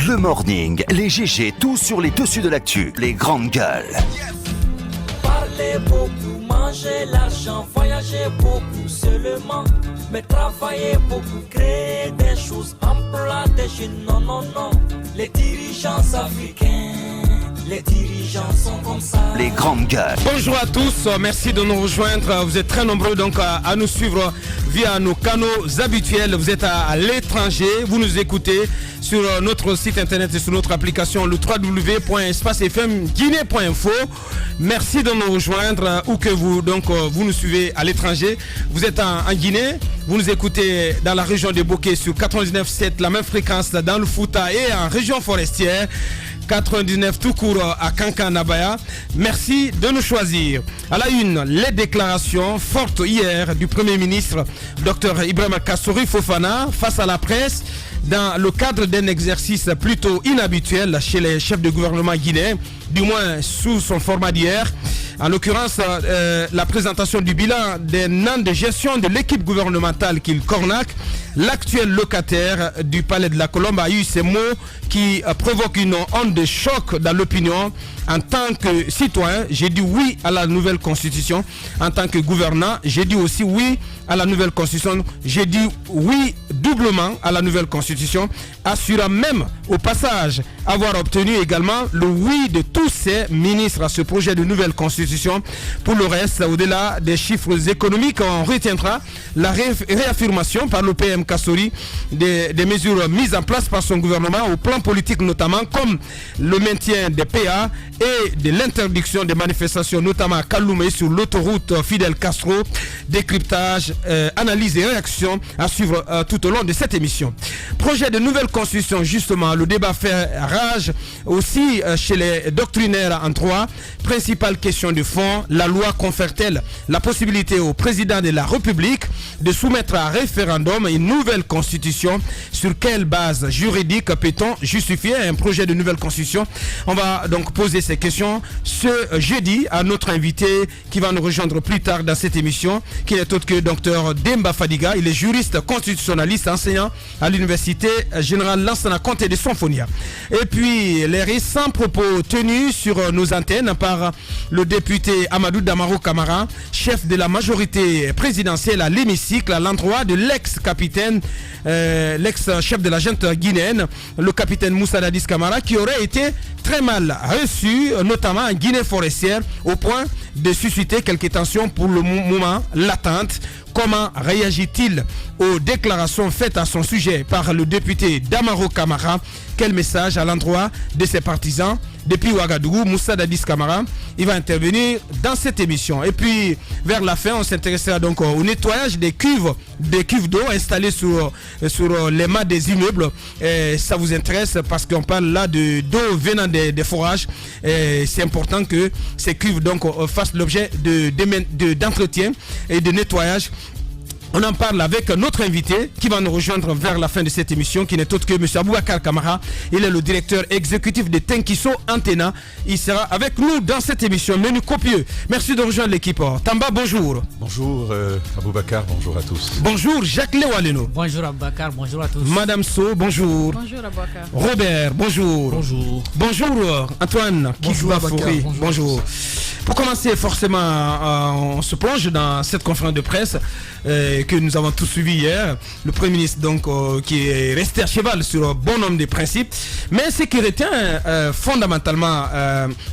Le morning, les GG, tout sur les dessus de l'actu, les grandes gueules. Parler beaucoup, manger l'argent, voyager beaucoup seulement, mais travailler beaucoup, créer des choses, emploi des jeunes, non, non, non. Les dirigeants africains, les dirigeants sont comme ça. Les grandes gueules. Bonjour à tous, merci de nous rejoindre. Vous êtes très nombreux donc à nous suivre via nos canaux habituels. Vous êtes à l'étranger, vous nous écoutez sur notre site internet et sur notre application le www.espacefmguinée.info. Merci de nous rejoindre où que vous vous nous suivez à l'étranger. Vous êtes en Guinée, vous nous écoutez dans la région de Bokeh sur 99.7, la même fréquence dans le Fouta et en région forestière. 99 tout court à Kankan-Nabaya. Merci de nous choisir. À la une, les déclarations fortes hier du Premier ministre Dr Ibrahima Kassory Fofana face à la presse dans le cadre d'un exercice plutôt inhabituel chez les chefs de gouvernement guinéens, du moins sous son format d'hier. En l'occurrence, la présentation du bilan d'un an de gestion de l'équipe gouvernementale qu'il cornaque. L'actuel locataire du Palais de la Colombe a eu ces mots qui provoquent une onde de choc dans l'opinion. En tant que citoyen, j'ai dit oui à la nouvelle constitution. En tant que gouvernant, j'ai dit aussi oui à la nouvelle constitution. J'ai dit oui doublement à la nouvelle constitution, assurant même au passage avoir obtenu également le oui de tous ces ministres à ce projet de nouvelle constitution. Pour le reste, au-delà des chiffres économiques, on retiendra la réaffirmation par le PM Kassory des mesures mises en place par son gouvernement au plan politique notamment, comme le maintien des PA et de l'interdiction des manifestations, notamment à Kaloumé sur l'autoroute Fidel Castro. Décryptage, analyse et réaction à suivre tout au long de cette émission. Projet de nouvelle constitution, justement, le débat fait rage aussi chez les doctrinaires en droit. Principale question de fond, la loi confère-t-elle la possibilité au président de la République de soumettre à référendum une nouvelle constitution? Sur quelle base juridique peut-on justifier un projet de nouvelle constitution? On va donc poser ces questions ce jeudi à notre invité qui va nous rejoindre plus tard dans cette émission, qui n'est autre que Dr Demba Fadiga. Il est juriste constitutionnaliste, enseignant à l'université générale Lansana Conté de Sonfonia. Et puis les récents propos tenus sur nos antennes par le député Amadou Damaro Camara, chef de la majorité présidentielle à l'hémicycle, à l'endroit de l'ex-capitaine, l'ex-chef de la junte guinéenne, le capitaine Moussa Dadis Camara, qui aurait été très mal reçu, notamment en Guinée forestière, au point de susciter quelques tensions pour le moment latentes. Comment réagit-il aux déclarations faites à son sujet par le député Damaro Camara? Quel message à l'endroit de ses partisans? Depuis Ouagadougou, Moussa Dadis Camara, il va intervenir dans cette émission. Et puis, vers la fin, on s'intéressera donc au nettoyage des cuves d'eau installées sur les mâts des immeubles. Et ça vous intéresse parce qu'on parle là d'eau venant des forages. C'est important que ces cuves donc fassent l'objet d'entretien et de nettoyage. On en parle avec notre invité qui va nous rejoindre vers la fin de cette émission, qui n'est autre que M. Aboubacar Camara. Il est le directeur exécutif de Tenkiso Antena. Il sera avec nous dans cette émission. Menu copieux. Merci de rejoindre l'équipe. Tamba, bonjour. Bonjour Aboubacar, bonjour à tous. Bonjour Jacques Lewaleno. Bonjour Aboubacar, bonjour à tous. Madame So, bonjour. Bonjour Aboubacar. Robert, bonjour. Bonjour. Bonjour Antoine. Bonjour Aboubacar. Bonjour. Pour commencer, forcément, on se plonge dans cette conférence de presse que nous avons tous suivi hier. Le Premier ministre donc qui est resté à cheval sur un bon nombre de principes. Mais ce qui retient fondamentalement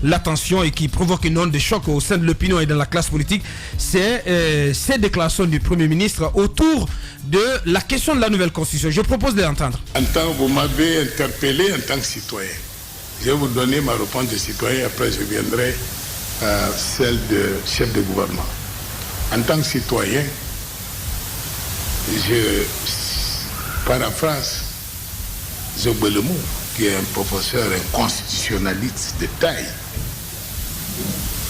l'attention et qui provoque une onde de choc au sein de l'opinion et de la classe politique, c'est ces déclarations du Premier ministre autour de la question de la nouvelle constitution. Je propose de l'entendre. En tant que vous m'avez interpellé en tant que citoyen, je vais vous donner ma réponse de citoyen, après je viendrai à celle de chef de gouvernement. En tant que citoyen, je paraphrase Zobelemo, qui est un professeur, un constitutionnaliste de taille,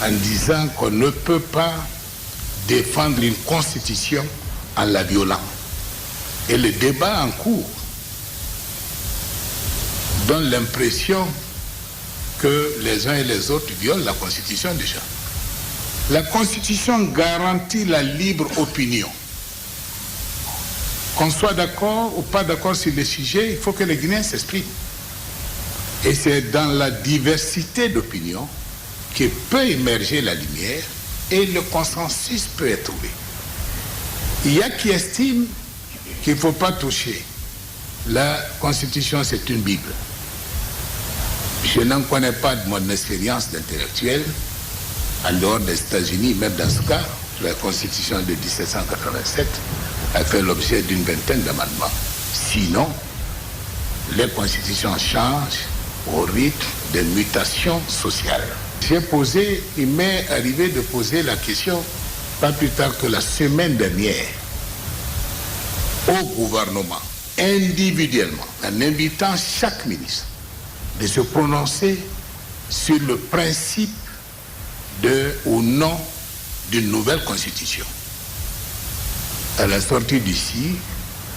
en disant qu'on ne peut pas défendre une constitution en la violant. Et le débat en cours donne l'impression que les uns et les autres violent la Constitution déjà. La Constitution garantit la libre opinion. Qu'on soit d'accord ou pas d'accord sur le sujet, il faut que les Guinéens s'expriment. Et c'est dans la diversité d'opinions que peut émerger la lumière et le consensus peut être trouvé. Il y a qui estiment qu'il ne faut pas toucher. La Constitution, c'est une Bible. Je n'en connais pas de mon expérience d'intellectuel, en dehors des États-Unis, même dans ce cas, la Constitution de 1787 a fait l'objet d'une vingtaine d'amendements. Sinon, les constitutions changent au rythme des mutations sociales. Il m'est arrivé de poser la question, pas plus tard que la semaine dernière, au gouvernement, individuellement, en invitant chaque ministre de se prononcer sur le principe ou non d'une nouvelle constitution. À la sortie d'ici,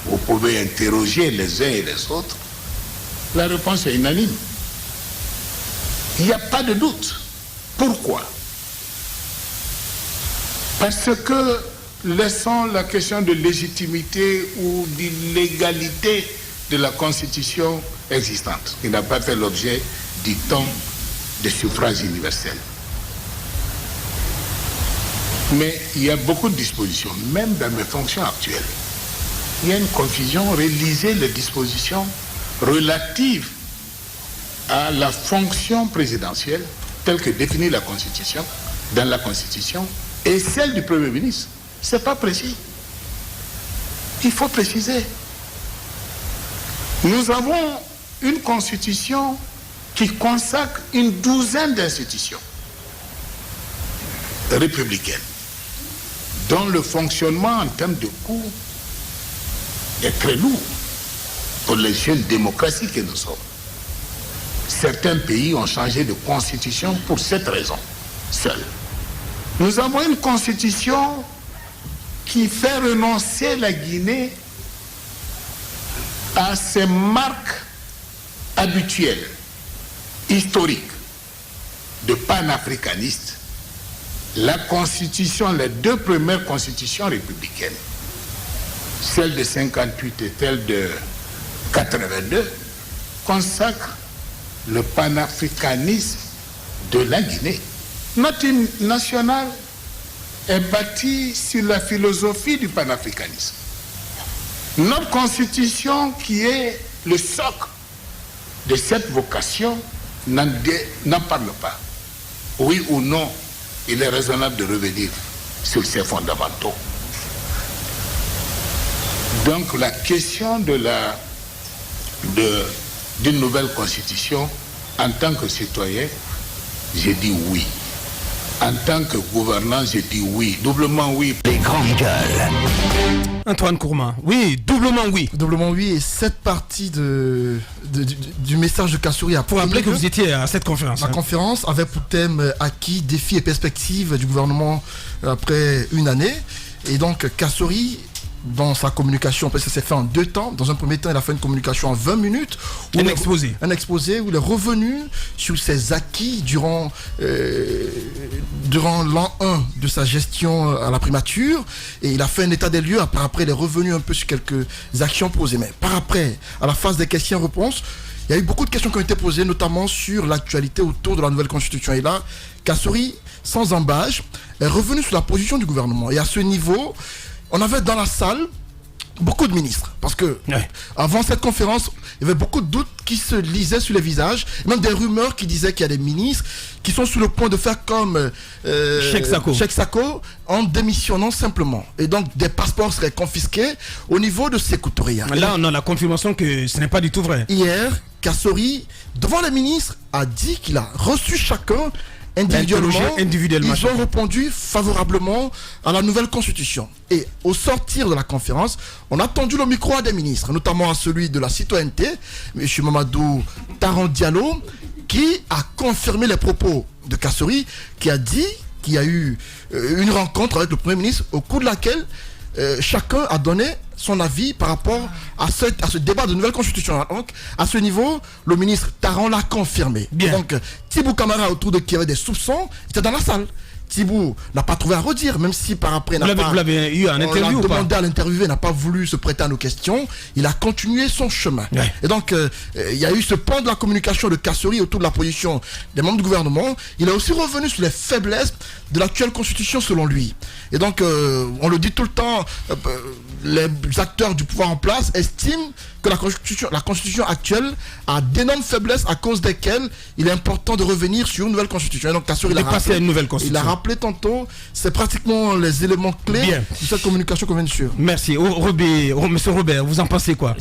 vous pouvez interroger les uns et les autres. La réponse est unanime. Il n'y a pas de doute. Pourquoi? Parce que laissons la question de légitimité ou d'illégalité de la Constitution existante, qui n'a pas fait l'objet, dit-on, de suffrage universel. Mais il y a beaucoup de dispositions, même dans mes fonctions actuelles. Il y a une confusion. Relisez les dispositions relatives à la fonction présidentielle telle que définit la Constitution, dans la Constitution, et celle du Premier ministre. Ce n'est pas précis. Il faut préciser. Nous avons une Constitution qui consacre une douzaine d'institutions républicaines, dont le fonctionnement en termes de coûts est très lourd pour les jeunes démocraties que nous sommes. Certains pays ont changé de constitution pour cette raison, seule. Nous avons une constitution qui fait renoncer la Guinée à ses marques habituelles, historiques, de panafricanistes. La constitution, les deux premières constitutions républicaines, celle de 58 et celle de 82, consacrent le panafricanisme de la Guinée. Notre hymne national est bâti sur la philosophie du panafricanisme. Notre constitution, qui est le socle de cette vocation, n'en parle pas. Oui ou non, il est raisonnable de revenir sur ces fondamentaux. Donc la question d'une nouvelle constitution, en tant que citoyen, j'ai dit oui. En tant que gouvernant, j'ai dit oui. Doublement oui. Les grandes gueules. Antoine Kourma, oui, doublement oui. Doublement oui, et cette partie du message de Kassouri a... Pour rappeler que vous étiez à cette conférence. La conférence avait pour thème acquis, défis et perspectives du gouvernement après une année. Et donc Kassouri, dans sa communication, parce que ça s'est fait en deux temps. Dans un premier temps, il a fait une communication en 20 minutes. Un exposé. Un exposé où il est revenu sur ses acquis durant l'an 1 de sa gestion à la primature. Et il a fait un état des lieux. Après, il est revenu un peu sur quelques actions posées. Mais par après, à la phase des questions-réponses, il y a eu beaucoup de questions qui ont été posées, notamment sur l'actualité autour de la nouvelle constitution. Et là, Kassouri, sans embâche, est revenu sur la position du gouvernement. Et à ce niveau, on avait dans la salle beaucoup de ministres, parce que avant cette conférence, il y avait beaucoup de doutes qui se lisaient sur les visages, même des rumeurs qui disaient qu'il y a des ministres qui sont sur le point de faire comme Cheikh Sako en démissionnant simplement. Et donc des passeports seraient confisqués au niveau de Sékou Touré. Là, on a la confirmation que ce n'est pas du tout vrai. Hier, Kassouri, devant les ministres, a dit qu'il a reçu chacun individuellement, ils ont répondu favorablement à la nouvelle constitution. Et au sortir de la conférence, on a tendu le micro à des ministres, notamment à celui de la citoyenneté, M. Mamadou Taran Diallo, qui a confirmé les propos de Kassouri, qui a dit qu'il y a eu une rencontre avec le Premier ministre au cours de laquelle chacun a donné son avis par rapport à ce débat de nouvelle constitution. Donc, à ce niveau, le ministre Taran l'a confirmé. Bien. Donc, Thibou Camara, autour de qui avait des soupçons, était dans la salle. Thibou n'a pas trouvé à redire, même si par après Vous l'avez eu en interview ou pas? Demandé à l'interviewer, n'a pas voulu se prêter à nos questions. Il a continué son chemin. Ouais. Et donc, il y a eu ce point de la communication de Kassori autour de la position des membres du gouvernement. Il est aussi revenu sur les faiblesses de l'actuelle constitution selon lui. Et donc, on le dit tout le temps, les acteurs du pouvoir en place estiment que la constitution actuelle a d'énormes faiblesses à cause desquelles il est important de revenir sur une nouvelle constitution. Et donc, Kassori, il a rappelé tantôt, c'est pratiquement les éléments clés de cette communication qu'on vient de suivre. Merci. Monsieur Robert, vous en pensez quoi?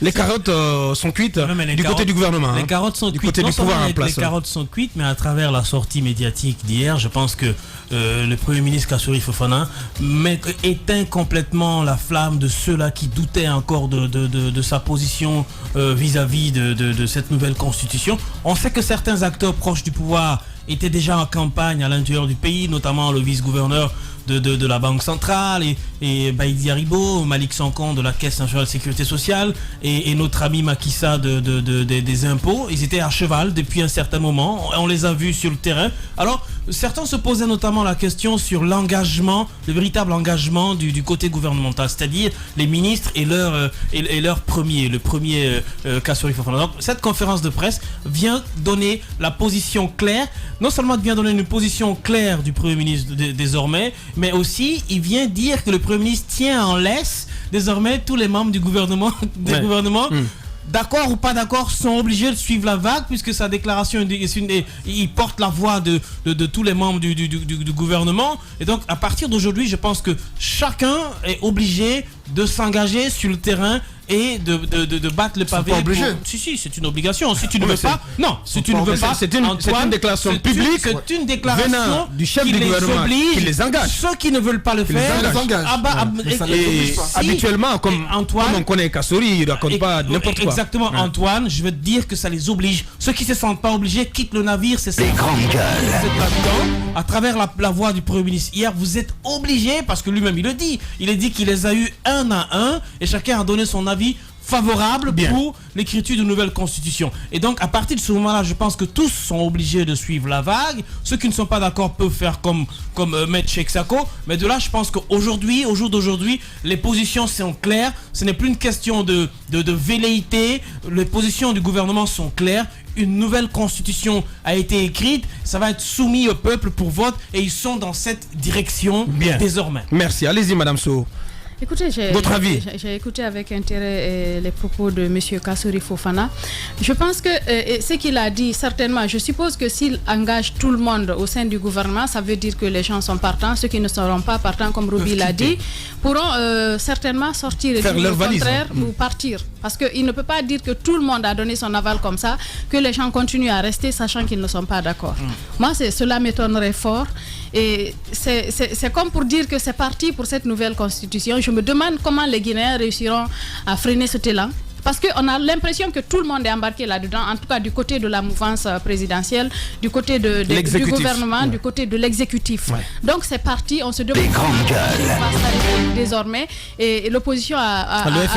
Les carottes sont cuites du côté du gouvernement. Les carottes sont cuites. Du côté du pouvoir en place. Les carottes sont cuites, mais à travers la sortie médiatique d'hier, je pense que le Premier ministre Kassori Fofana éteint complètement la flamme de ceux-là qui doutaient encore de sa position vis-à-vis de cette nouvelle constitution. On sait que certains acteurs proches du pouvoir étaient déjà en campagne à l'intérieur du pays, notamment le vice-gouverneur de la Banque centrale et Baïdi Haribo, Malik Sankon de la Caisse nationale de sécurité sociale et notre ami Makissa des impôts. Ils étaient à cheval depuis un certain moment. On les a vus sur le terrain. Alors, certains se posaient notamment la question sur l'engagement, le véritable engagement du côté gouvernemental, c'est-à-dire les ministres et le premier Kassori Fofana. Donc, cette conférence de presse vient donner la position claire, non seulement vient donner une position claire du Premier ministre désormais, mais aussi il vient dire que le Premier ministre tient en laisse désormais tous les membres du gouvernement, d'accord ou pas d'accord, sont obligés de suivre la vague, puisque sa déclaration, il porte la voix de tous les membres du gouvernement. Et donc, à partir d'aujourd'hui, je pense que chacun est obligé de s'engager sur le terrain et de battre le pavé. Si, c'est une obligation. Si tu ne veux pas, non. Si tu ne veux pas, c'est une déclaration publique. C'est une déclaration du chef du gouvernement qui les engage. Ceux qui ne veulent pas le faire, habituellement, comme on connaît Kassori, il raconte pas n'importe quoi. Exactement, Antoine, je veux te dire que ça les oblige. Ceux qui se sentent pas obligés quittent le navire, c'est ça. Les grandes gueules. À travers la voix du Premier ministre hier, vous êtes obligés, parce que lui-même il le dit. Il a dit qu'il les a eu un à un et chacun a donné son avis favorable pour l'écriture d'une nouvelle constitution. Et donc, à partir de ce moment-là, je pense que tous sont obligés de suivre la vague. Ceux qui ne sont pas d'accord peuvent faire comme Maître Cheikh Sako. Mais de là, je pense qu'aujourd'hui, au jour d'aujourd'hui, les positions sont claires. Ce n'est plus une question de velléité. Les positions du gouvernement sont claires. Une nouvelle constitution a été écrite. Ça va être soumis au peuple pour vote. Et ils sont dans cette direction désormais. Merci. Allez-y, Madame Sow. Écoutez, votre avis? J'ai écouté avec intérêt les propos de M. Kassori Fofana. Je pense que ce qu'il a dit, certainement, je suppose que s'il engage tout le monde au sein du gouvernement, ça veut dire que les gens sont partants. Ceux qui ne seront pas partants, comme Ruby l'a dit, pourront certainement sortir faire leur valise, ou partir. Parce qu'il ne peut pas dire que tout le monde a donné son aval comme ça, que les gens continuent à rester sachant qu'ils ne sont pas d'accord. Moi, cela m'étonnerait fort. Et c'est comme pour dire que c'est parti pour cette nouvelle constitution. Je me demande comment les Guinéens réussiront à freiner cet élan. Parce qu'on a l'impression que tout le monde est embarqué là-dedans, en tout cas du côté de la mouvance présidentielle, du côté du gouvernement, du côté de l'exécutif. Donc c'est parti, on se demande comment ça va s'arrêter désormais. Et l'opposition le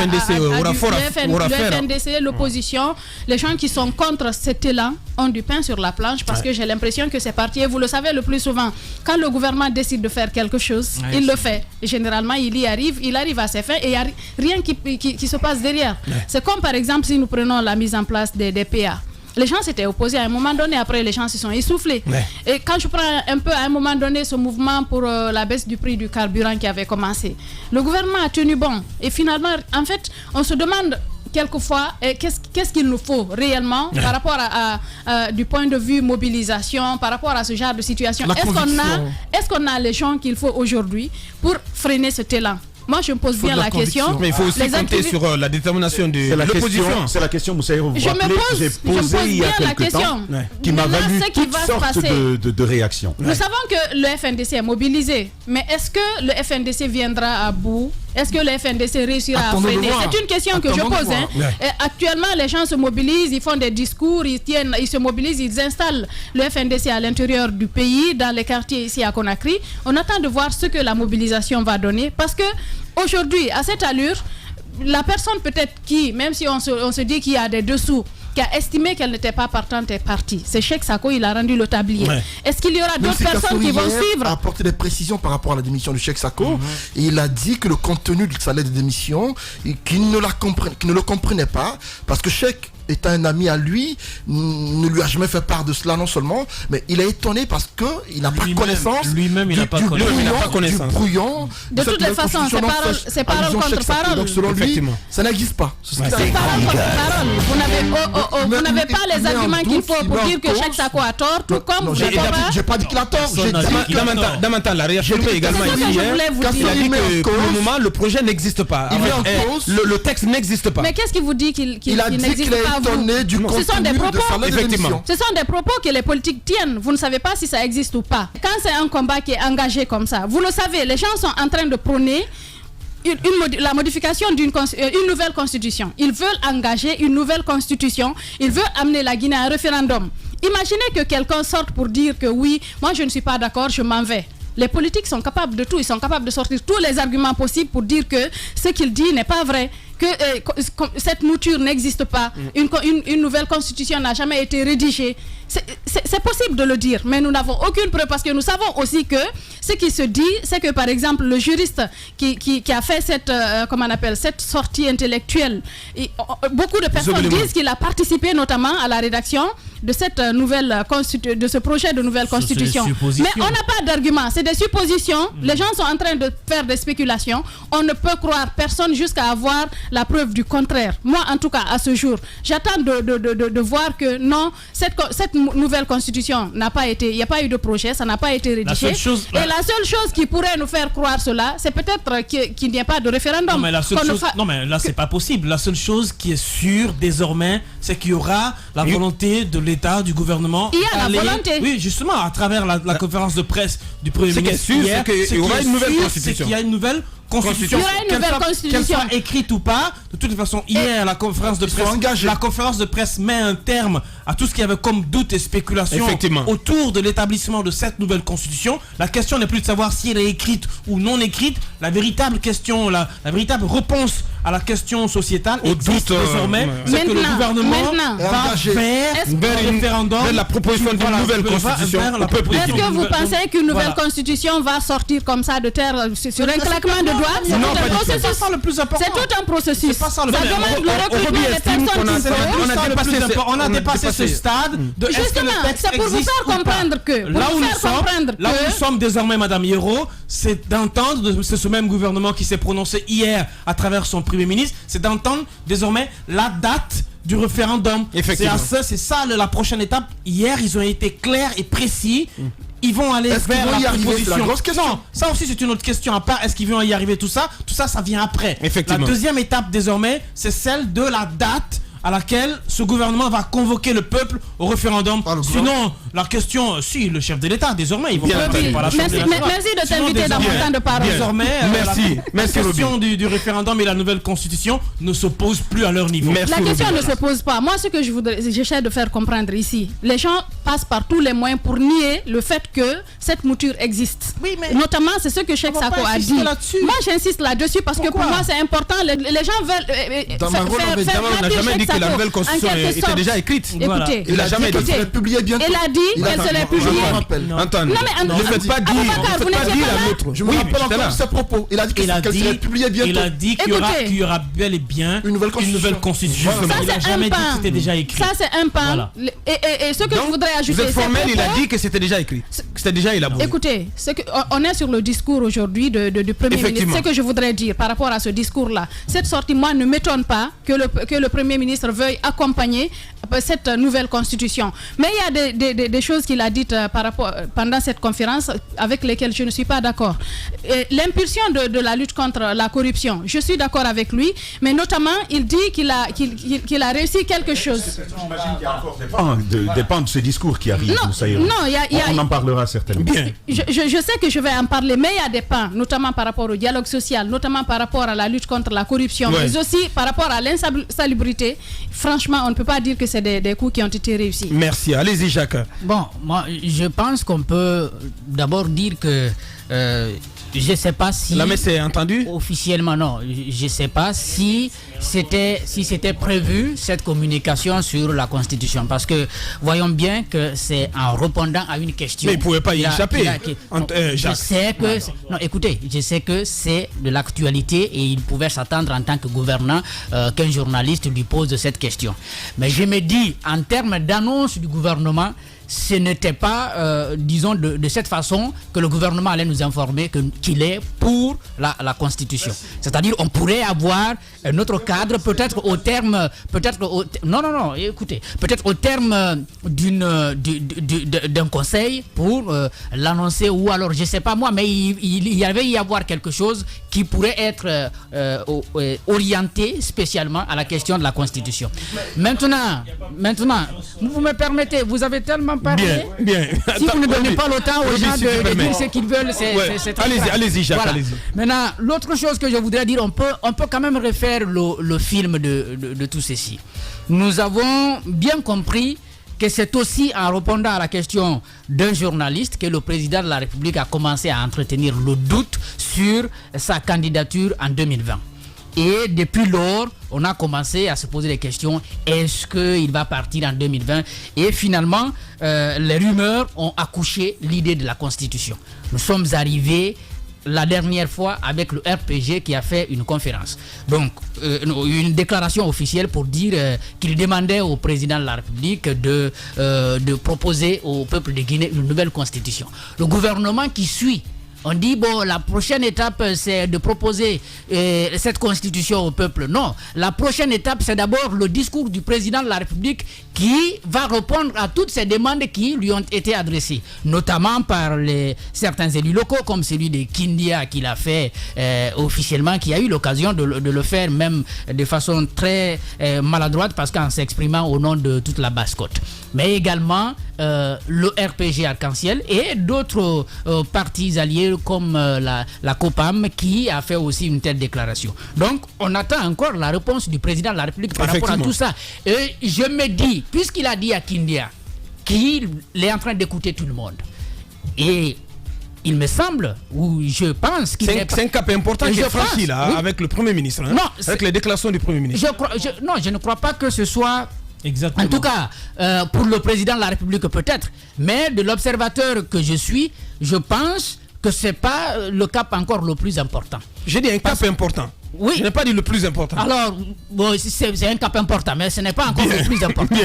FNDC, l'opposition, les gens qui sont contre cet élan ont du pain sur la planche parce que j'ai l'impression que c'est parti. Et vous le savez le plus souvent, quand le gouvernement décide de faire quelque chose, il le fait. Et généralement, il arrive à ses fins et il n'y a rien qui se passe derrière. C'est comme par exemple si nous prenons la mise en place des PA. Les gens s'étaient opposés à un moment donné, après les gens se sont essoufflés. Et quand je prends un peu à un moment donné ce mouvement pour la baisse du prix du carburant qui avait commencé, le gouvernement a tenu bon. Et finalement, en fait, on se demande quelquefois qu'est-ce qu'il nous faut réellement par rapport à du point de vue mobilisation, par rapport à ce genre de situation. Est-ce qu'on a les gens qu'il faut aujourd'hui pour freiner cet élan? Moi, je me pose bien la question. Mais il faut aussi compter sur la détermination de l'opposition. C'est la question, Moussaïrou. Je me pose bien la question. Qui m'a valu toutes sortes de réactions. Nous savons que le FNDC est mobilisé. Mais est-ce que le FNDC viendra à bout? Est-ce que le FNDC réussira à freiner? C'est une question que je pose. Actuellement, les gens se mobilisent, ils font des discours, ils se mobilisent, ils installent le FNDC à l'intérieur du pays, dans les quartiers ici à Conakry. On attend de voir ce que la mobilisation va donner. Parce que aujourd'hui, à cette allure, la personne peut-être qui, même si on se dit qu'il y a des dessous, qui a estimé qu'elle n'était pas partante est partie. C'est Cheikh Sako, il a rendu le tablier. Est-ce qu'il y aura d'autres personnes qui vont suivre? Il a apporté des précisions par rapport à la démission de Cheikh Sako. Et il a dit que le contenu de sa lettre de démission, qu'il ne le comprenait pas, parce que Cheikh étant un ami à lui, ne lui a jamais fait part de cela non seulement, mais il est étonné parce qu'il n'a pas connaissance lui-même, il n'a pas connaissance du brouillon. De toutes les façons, c'est parole contre parole. Donc selon lui, ça n'existe pas. C'est parole contre parole. Vous n'avez pas les arguments qu'il faut pour dire que Cheikh Sako a tort, tout comme vous n'avez pas... J'ai pas dit qu'il a tort. Damanta l'a réaffirmé également ici. Il a dit que pour le moment, le projet n'existe pas. Le texte n'existe pas. Mais qu'est-ce qui vous dit qu'il n'existe pas? Du ce sont des propos, effectivement. Ce sont des propos que les politiques tiennent. Vous ne savez pas si ça existe ou pas. Quand c'est un combat qui est engagé comme ça, vous le savez, les gens sont en train de prôner la modification d'une nouvelle constitution. Ils veulent engager une nouvelle constitution. Ils veulent amener la Guinée à un référendum. Imaginez que quelqu'un sorte pour dire que oui, moi je ne suis pas d'accord, je m'en vais. Les politiques sont capables de tout. Ils sont capables de sortir tous les arguments possibles pour dire que ce qu'il dit n'est pas vrai, que cette mouture n'existe pas, une nouvelle constitution n'a jamais été rédigée. C'est possible de le dire, mais nous n'avons aucune preuve parce que nous savons aussi que ce qui se dit, c'est que par exemple le juriste qui a fait cette sortie intellectuelle, beaucoup de personnes disent qu'il a participé notamment à la rédaction de cette de ce projet de nouvelle constitution. Mais on n'a pas d'argument, c'est des suppositions. Les gens sont en train de faire des spéculations. On ne peut croire personne jusqu'à avoir la preuve du contraire. Moi, en tout cas, à ce jour, j'attends de voir que non, cette nouvelle constitution n'a pas été, il n'y a pas eu de projet, ça n'a pas été rédigé. Et la seule chose qui pourrait nous faire croire cela, c'est peut-être qu'il n'y ait pas de référendum. Non, mais là, c'est pas possible. La seule chose qui est sûre désormais, c'est qu'il y aura la volonté de l'État, du gouvernement. Il y a la volonté. Oui, justement, à travers la conférence de presse du Premier ministre hier, qu'il y aura une nouvelle constitution. C'est qu'il y a une nouvelle constitution. Qu'elle soit écrite ou pas, de toute façon, hier, la conférence de presse met un terme à tout ce qu'il y avait comme doute et spéculation autour de l'établissement de cette nouvelle constitution. La question n'est plus de savoir si elle est écrite ou non écrite. La véritable question, la véritable réponse à la question sociétale existe désormais. C'est que le gouvernement va vers un référendum, vers la proposition d'une nouvelle constitution au peuple. Est-ce que vous pensez qu'une nouvelle constitution va sortir comme ça de terre sur un claquement de doigts? C'est tout un processus. C'est pas le plus important. C'est tout un processus. Ça demande le recrutement des personnes qui sont... On a dépassé ce stade de justement, c'est pour vous faire comprendre que là où nous sommes désormais, Madame Hierro, c'est d'entendre, c'est ce même gouvernement qui s'est prononcé hier à travers son Premier ministre, c'est d'entendre désormais la date du référendum. C'est ça la prochaine étape. Hier, ils ont été clairs et précis. Ils vont aller vers la proposition. Non, ça aussi c'est une autre question à part. Est-ce qu'ils vont y arriver? Tout ça, ça vient après. La deuxième étape désormais, c'est celle de la date à laquelle ce gouvernement va convoquer le peuple au référendum. Sinon, la question, si le chef de l'État, désormais, ils vont pas la Merci de t'inviter dans mon temps de parole. Désormais, la question du référendum et la nouvelle constitution ne se pose plus à leur niveau. La question ne se pose pas. Moi, ce que j'essaie de faire comprendre ici, les gens passent par tous les moyens pour nier le fait que cette mouture existe. Oui, mais notamment, c'est ce que Cheikh Sako a dit. Moi, j'insiste là-dessus parce que pour moi, c'est important. Les gens veulent faire que la nouvelle constitution était déjà écrite. Écoutez, il a jamais dit qu'elle publiée bientôt. Il a dit qu'elle serait publiée. Attendez, ne faites pas dire à l'autre. Je me rappelle encore ses propos. Il a dit qu'elle serait publiée bientôt. Il a dit qu'il y aura bel et bien une nouvelle constitution. Ça, il a jamais dit que c'était déjà écrit. Ça, c'est un pan. Et ce que je voudrais ajouter, vous êtes formel, il a dit que c'était déjà écrit. C'était déjà élaboré. Écoutez, on est sur le discours aujourd'hui du Premier ministre. Ce que je voudrais dire par rapport à ce discours-là, cette sortie, moi, ne m'étonne pas que le Premier ministre veuille accompagner cette nouvelle constitution. Mais il y a des choses qu'il a dites pendant cette conférence avec lesquelles je ne suis pas d'accord. L'impulsion de la lutte contre la corruption, je suis d'accord avec lui, mais notamment il dit qu'il a réussi quelque chose. Dépend de ce discours qui arrive. On en parlera certainement. Bien. Je sais que je vais en parler, mais il y a des pans, notamment par rapport au dialogue social, notamment par rapport à la lutte contre la corruption, mais aussi par rapport à l'insalubrité. Franchement, on ne peut pas dire que c'est des coups qui ont été réussis. Merci. Allez-y, Jacques. Bon, moi, je pense qu'on peut d'abord dire que je ne sais pas si... La messe est entendue? Officiellement, non. Je ne sais pas si c'était prévu, cette communication sur la Constitution. Parce que voyons bien que c'est en répondant à une question... Mais il ne pouvait pas y échapper. Je sais que... Non, écoutez, je sais que c'est de l'actualité et il pouvait s'attendre en tant que gouvernant qu'un journaliste lui pose cette question. Mais je me dis, en termes d'annonce du gouvernement, ce n'était pas, disons, de cette façon que le gouvernement allait nous informer qu'il est pour la Constitution. C'est-à-dire, on pourrait avoir un autre cadre, peut-être au terme, non, écoutez, peut-être au terme d'un conseil pour l'annoncer, ou alors, je ne sais pas moi, mais il y avait y avoir quelque chose qui pourrait être orienté spécialement à la question de la Constitution. Maintenant, vous me permettez, vous avez tellement parlé. Bien. Si vous ne donnez pas le temps aux gens de dire ce qu'ils veulent, c'est très grave. Allez-y, Jacques, voilà. allez-y. Maintenant, l'autre chose que je voudrais dire, on peut quand même refaire le film de tout ceci. Nous avons bien compris que c'est aussi en répondant à la question d'un journaliste que le président de la République a commencé à entretenir le doute sur sa candidature en 2020. Et depuis lors, on a commencé à se poser des questions. Est-ce qu'il va partir en 2020? Et finalement, les rumeurs ont accouché l'idée de la Constitution. Nous sommes arrivés la dernière fois avec le RPG qui a fait une conférence. Donc, une déclaration officielle pour dire qu'il demandait au président de la République de proposer au peuple de Guinée une nouvelle constitution. Le gouvernement qui suit, on dit, bon, la prochaine étape, c'est de proposer cette constitution au peuple. Non, la prochaine étape, c'est d'abord le discours du président de la République qui va répondre à toutes ces demandes qui lui ont été adressées, notamment par certains élus locaux, comme celui de Kindia, qui l'a fait officiellement, qui a eu l'occasion de le faire même de façon très maladroite, parce qu'en s'exprimant au nom de toute la Basse-Côte. Mais également le RPG Arc-en-Ciel et d'autres partis alliés comme la COPAM qui a fait aussi une telle déclaration. Donc on attend encore la réponse du président de la République par rapport à tout ça. Et je me dis, puisqu'il a dit à Kindia qu'il est en train d'écouter tout le monde, et il me semble, ou je pense qu'il c'est un cap important qui est franchi là, oui, avec le Premier ministre, hein, non, avec les déclarations du Premier ministre. Je ne crois pas que ce soit... Exactement. En tout cas, pour le président de la République peut-être, mais de l'observateur que je suis, je pense que ce n'est pas le cap encore le plus important. J'ai dit un cap important. Oui. Je n'ai pas dit le plus important. Alors, bon, c'est un cap important, mais ce n'est pas encore le plus important.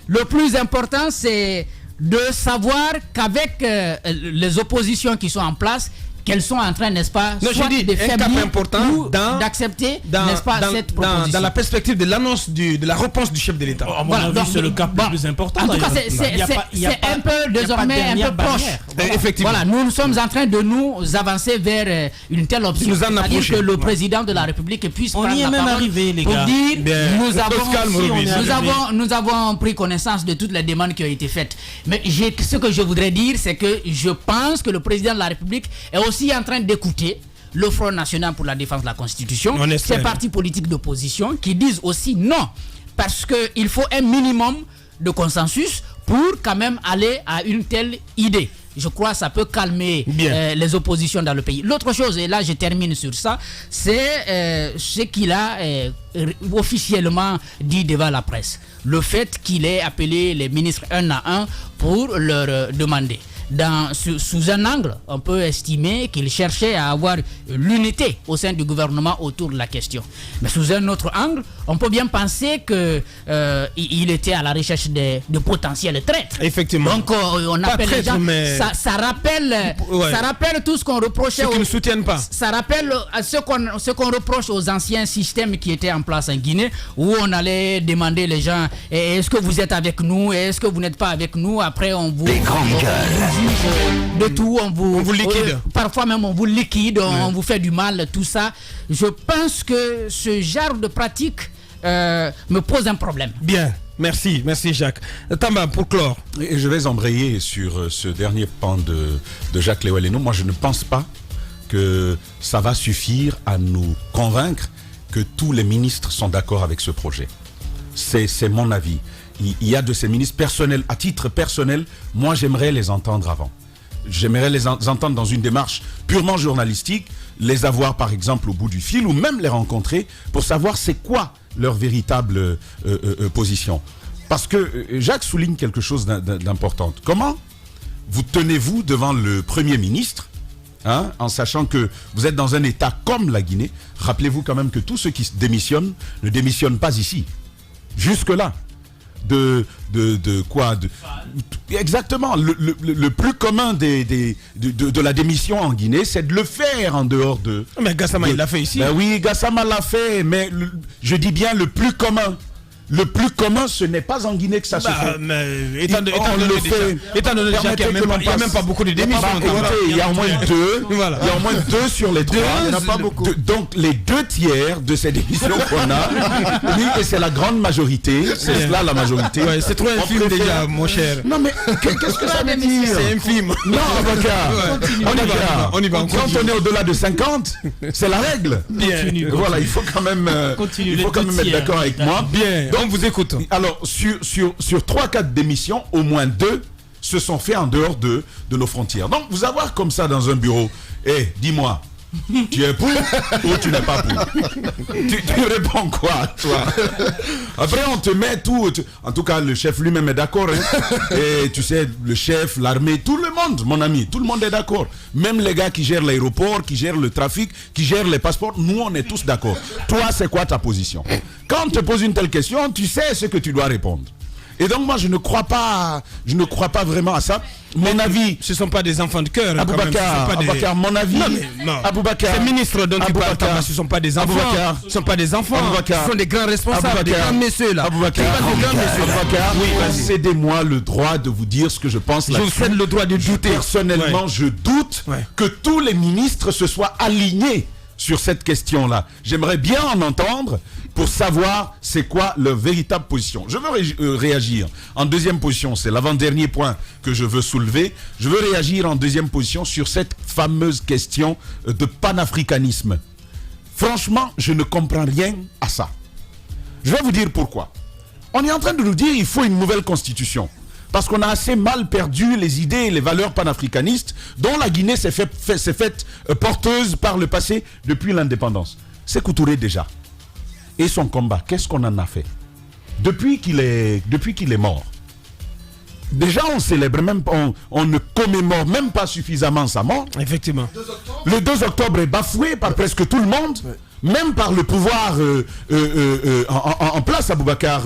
Le plus important, c'est de savoir qu'avec les oppositions qui sont en place, qu'elles sont en train, n'est-ce pas, non, soit de faiblir ou d'accepter, n'est-ce pas, cette proposition. Dans la perspective de l'annonce de la réponse du chef de l'État. À mon avis, c'est le cap le plus important. En tout cas, c'est un peu désormais un peu proche. Effectivement. Voilà, nous sommes en train de nous avancer vers une telle option. C'est-à-dire que le président de la République puisse prendre la parole arrivé, les gars. Pour dire, nous avons pris connaissance de toutes les demandes qui ont été faites. Mais ce que je voudrais dire, c'est que je pense que le président de la République est aussi en train d'écouter le Front National pour la défense de la Constitution, ces partis politiques d'opposition qui disent aussi non, parce qu'il faut un minimum de consensus pour quand même aller à une telle idée. Je crois que ça peut calmer les oppositions dans le pays. L'autre chose, et là je termine sur ça, c'est ce qu'il a officiellement dit devant la presse. Le fait qu'il ait appelé les ministres un à un pour leur demander. Sous un angle, on peut estimer qu'il cherchait à avoir l'unité au sein du gouvernement autour de la question. Mais sous un autre angle, on peut bien penser qu'il était à la recherche de potentiels traîtres. Effectivement. Donc on appelle les gens, ça rappelle tout ce qu'on reprochait. Ceux qui ne soutiennent pas. Ça rappelle ce qu'on reproche aux anciens systèmes qui étaient en place en Guinée, où on allait demander les gens, est-ce que vous êtes avec nous, est-ce que vous n'êtes pas avec nous, après on vous... Les grandes gueules. De tout, on vous liquide. Parfois même on vous liquide, on vous fait du mal, tout ça. Je pense que ce genre de pratique me pose un problème. Bien, merci Jacques. Tamba, pour clore. Et je vais embrayer sur ce dernier pan de Jacques Léo-Aleno. Moi, je ne pense pas que ça va suffire à nous convaincre que tous les ministres sont d'accord avec ce projet. C'est mon avis. il y a de ces ministres personnels, à titre personnel, moi j'aimerais les entendre avant. J'aimerais les entendre dans une démarche purement journalistique, les avoir par exemple au bout du fil ou même les rencontrer pour savoir c'est quoi leur véritable position. Parce que Jacques souligne quelque chose d'important. Comment vous tenez-vous devant le Premier ministre, hein, en sachant que vous êtes dans un État comme la Guinée? Rappelez-vous quand même que tous ceux qui démissionnent ne démissionnent pas ici. Jusque-là. Exactement. Le plus commun de la démission en Guinée, c'est de le faire en dehors de... Mais Gassama, il l'a fait ici. Ben oui, Gassama l'a fait, mais je dis bien le plus commun. Le plus commun, ce n'est pas en Guinée que ça se fait. Étant donné qu'il n'y a même pas beaucoup de démissions. Il y a au moins deux. Voilà. Il y a au moins 2 sur les 3. Il n'y en a pas beaucoup. Donc les 2 tiers de ces démissions qu'on a, oui, et c'est la grande majorité. C'est cela la majorité. Ouais, c'est trop infime déjà, mon cher. Non mais qu'est-ce que ça veut dire? C'est infime. Non, on y va. Quand on est au-delà de 50, c'est la règle. Voilà, il faut quand même être d'accord avec moi. Bien. On vous écoute. Alors, sur 3-4 démissions, au moins 2 se sont faits en dehors de nos frontières. Donc, vous avoir comme ça dans un bureau, dis-moi, tu es pour ou tu n'es pas pour? tu réponds quoi, toi? Après, on te met tout. En tout cas, le chef lui-même est d'accord. Hein. Et tu sais, le chef, l'armée, tout le monde, mon ami, tout le monde est d'accord. Même les gars qui gèrent l'aéroport, qui gèrent le trafic, qui gèrent les passeports, nous, on est tous d'accord. Toi, c'est quoi ta position? Quand on te pose une telle question, tu sais ce que tu dois répondre. Et donc moi je ne crois pas vraiment à ça. Mon avis, ce ne sont pas des enfants de cœur. Aboubacar, mon avis. Aboubacar, ces ministres dont tu parles, ce ne sont pas des enfants. Ce ne sont pas des enfants. Ce sont des grands responsables, des grands messieurs là. Aboubacar, cédez-moi le droit de vous dire ce que je pense. Je vous cède le droit de douter. Personnellement, je doute que tous les ministres se soient alignés sur cette question-là. J'aimerais bien en entendre pour savoir c'est quoi leur véritable position. Je veux réagir en deuxième position, c'est l'avant-dernier point que je veux soulever. Je veux réagir en deuxième position sur cette fameuse question de panafricanisme. Franchement, je ne comprends rien à ça. Je vais vous dire pourquoi. On est en train de nous dire qu'il faut une nouvelle constitution. Parce qu'on a assez mal perdu les idées et les valeurs panafricanistes dont la Guinée s'est faite porteuse par le passé depuis l'indépendance. Sékou Touré déjà. Et son combat, qu'est-ce qu'on en a fait depuis qu'il est mort? Déjà, on célèbre même, on ne commémore même pas suffisamment sa mort. Effectivement. Le 2 octobre est bafoué par presque tout le monde, même par le pouvoir en place, Aboubacar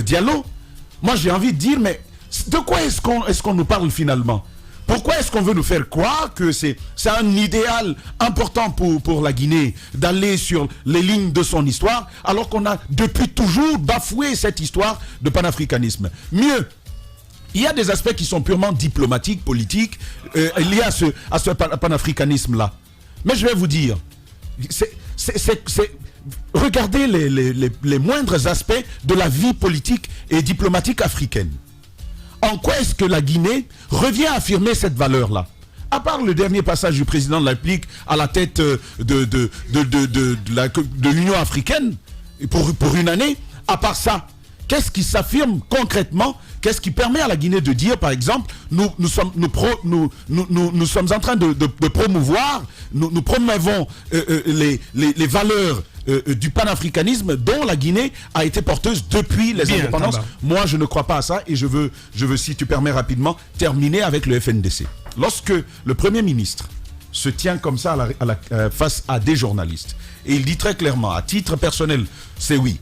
Diallo. Moi, j'ai envie de dire, mais de quoi est-ce qu'on nous parle finalement? Pourquoi est-ce qu'on veut nous faire croire que c'est un idéal important pour la Guinée d'aller sur les lignes de son histoire, alors qu'on a depuis toujours bafoué cette histoire de panafricanisme? Mieux, il y a des aspects qui sont purement diplomatiques, politiques, liés à ce panafricanisme-là. Mais je vais vous dire, regardez les moindres aspects de la vie politique et diplomatique africaine. En quoi est-ce que la Guinée revient à affirmer cette valeur-là? À part le dernier passage du président de la République à la tête de l'Union africaine pour une année, à part ça, qu'est-ce qui s'affirme concrètement? Qu'est-ce qui permet à la Guinée de dire, par exemple, nous sommes en train de promouvoir, nous promouvons les valeurs du panafricanisme dont la Guinée a été porteuse depuis les indépendances. Moi, je ne crois pas à ça et je veux, si tu permets rapidement, terminer avec le FNDC. Lorsque le Premier ministre se tient comme ça face à des journalistes et il dit très clairement, à titre personnel, c'est oui.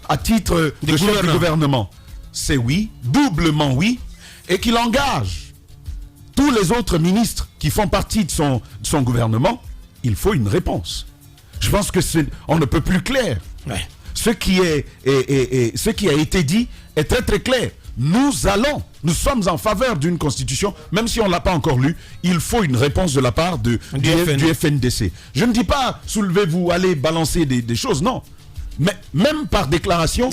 À titre de chef du gouvernement, c'est oui, doublement oui, et qu'il engage tous les autres ministres qui font partie de son gouvernement, il faut une réponse. Je pense que on ne peut plus clair. Ouais. Ce qui a été dit est très très clair. Nous sommes en faveur d'une constitution, même si on ne l'a pas encore lue, il faut une réponse de la part du FNDC. Je ne dis pas, soulevez-vous, allez balancer des choses, non. Mais même par déclaration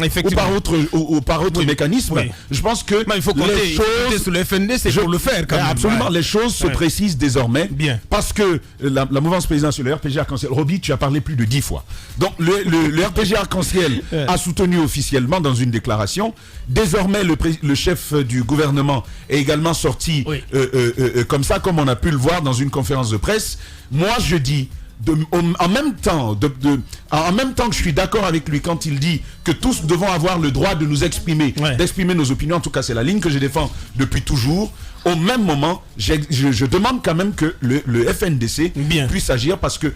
ou par autre mécanisme, je pense que il faut compter, les choses sur le FNDC pour le faire. Quand même. Absolument, les choses se précisent désormais. Bien. Parce que la mouvance présidentielle, le RPG Arc-en-Ciel, Roby, tu as parlé plus de 10 fois. Donc le RPG Arc-en-Ciel a soutenu officiellement dans une déclaration. Désormais, le chef du gouvernement est également sorti comme ça, comme on a pu le voir dans une conférence de presse. Moi, je dis, en même temps que je suis d'accord avec lui quand il dit que tous devons avoir le droit de nous exprimer, d'exprimer nos opinions, en tout cas c'est la ligne que je défends depuis toujours. Au même moment, je demande quand même que le FNDC puisse agir parce qu'il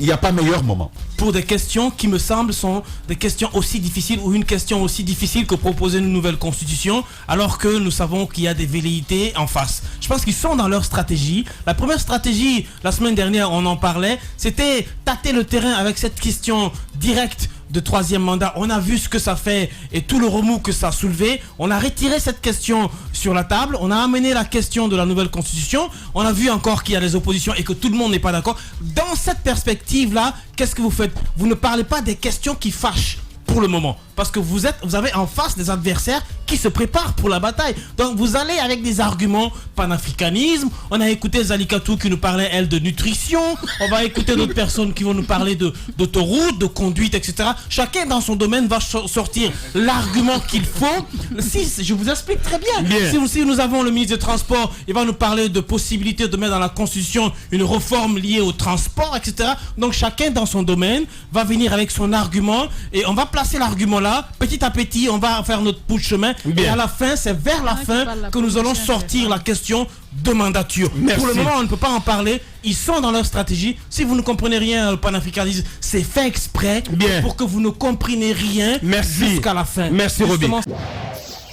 n'y a pas meilleur moment. Pour des questions qui me semblent sont des questions aussi difficiles ou une question aussi difficile que proposer une nouvelle constitution alors que nous savons qu'il y a des velléités en face. Je pense qu'ils sont dans leur stratégie. La première stratégie, la semaine dernière on en parlait, c'était tâter le terrain avec cette question directe de troisième mandat. On a vu ce que ça fait et tout le remous que ça a soulevé. On a retiré cette question sur la table. On a amené la question de la nouvelle constitution. On a vu encore qu'il y a des oppositions et que tout le monde n'est pas d'accord. Dans cette perspective-là, qu'est-ce que vous faites? Vous ne parlez pas des questions qui fâchent pour le moment. Parce que vous avez en face des adversaires qui se préparent pour la bataille. Donc vous allez avec des arguments panafricanisme. On a écouté Zalikatou qui nous parlait, elle, de nutrition. On va écouter d'autres personnes qui vont nous parler d'autoroute, de conduite, etc. Chacun dans son domaine va sortir l'argument qu'il faut. Si, je vous explique très bien. Si nous avons le ministre des Transports, il va nous parler de possibilité de mettre dans la Constitution une réforme liée au transport, etc. Donc chacun dans son domaine va venir avec son argument et on va placer l'argument là. Petit à petit, on va faire notre bout de chemin. Et à la fin, c'est vers la fin que nous allons sortir la question de mandature. Pour le moment, on ne peut pas en parler. Ils sont dans leur stratégie. Si vous ne comprenez rien, le panafricanisme, c'est fait exprès pour que vous ne compreniez rien jusqu'à la fin. Merci, Robin.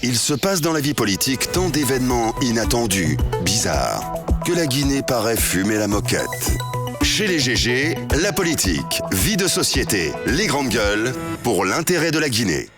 Il se passe dans la vie politique tant d'événements inattendus, bizarres, que la Guinée paraît fumer la moquette. Chez les GG, la politique, vie de société, les grandes gueules, pour l'intérêt de la Guinée.